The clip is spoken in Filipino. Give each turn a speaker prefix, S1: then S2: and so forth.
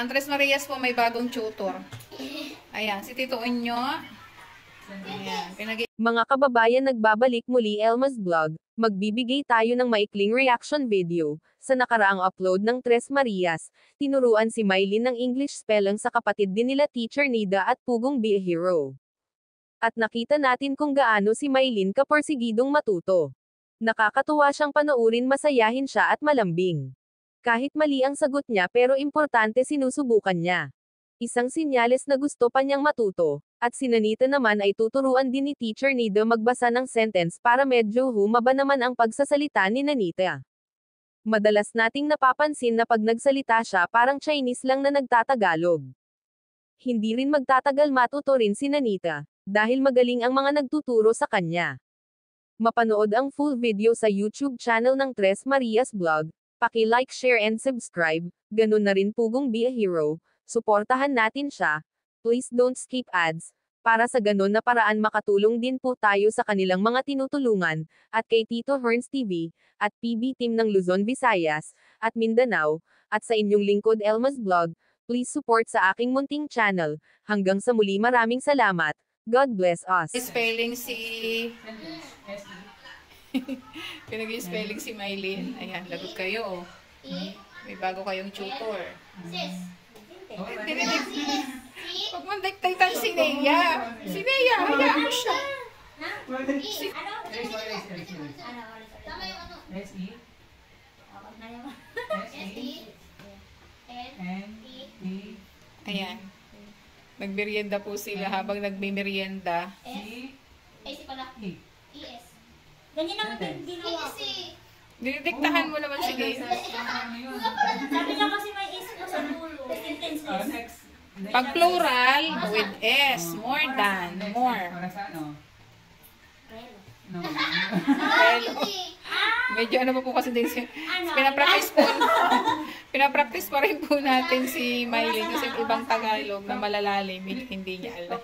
S1: Ang Tres Marias po may bagong tutor. Ayan, si Tito Onyo. Ayan,
S2: mga kababayan, nagbabalik muli Elma's Vlog. Magbibigay tayo ng maikling reaction video. Sa nakaraang upload ng Tres Marias, tinuruan si Mylene ng English spelling sa kapatid din nila Teacher Nida at Pugong Be a Hero. At nakita natin kung gaano si Mylene kaporsigidong matuto. Nakakatuwa siyang panoorin, masayahin siya at malambing. Kahit mali ang sagot niya pero importante sinusubukan niya. Isang sinyales na gusto pa niyang matuto. At si Nanita naman ay tuturuan din ni Teacher Nida magbasa ng sentence para medyo humaba naman ang pagsasalita ni Nanita. Madalas nating napapansin na pag nagsalita siya parang Chinese lang na nagtatagalog. Hindi rin magtatagal matuto rin si Nanita, dahil magaling ang mga nagtuturo sa kanya. Mapanood ang full video sa YouTube channel ng Tres Marias Vlog. Paki-like, share and subscribe. Ganun na rin Pugong Be a Hero. Suportahan natin siya. Please don't skip ads. Para sa ganun na paraan makatulong din po tayo sa kanilang mga tinutulungan, at kay Tito Herns TV, at PB Team ng Luzon, Visayas, at Mindanao, at sa inyong lingkod Elma's Vlog. Please support sa aking munting channel. Hanggang sa muli, maraming salamat. God bless us.
S1: Spelling si... Pinag-spelling si Mylene. Ayan, lagot kayo. May bago kayong tutor. Huwag mong diktatan si Neya. Si Neya, hayaan mo siya. Ayan. Nagmerienda po sila habang nagmimerienda.
S3: Ganyan naman din ginawa ko.
S1: Dinidiktahan mo naman si Neya.
S3: Sabi niya kasi may isip ko sa dulo.
S4: Next.
S1: Pag plural, with S. More than. More. Medyo ano po kasi din siya. Pinapractice pa rin po natin si Mylene kasi ibang Tagalog na malalalim. Hindi niya alam.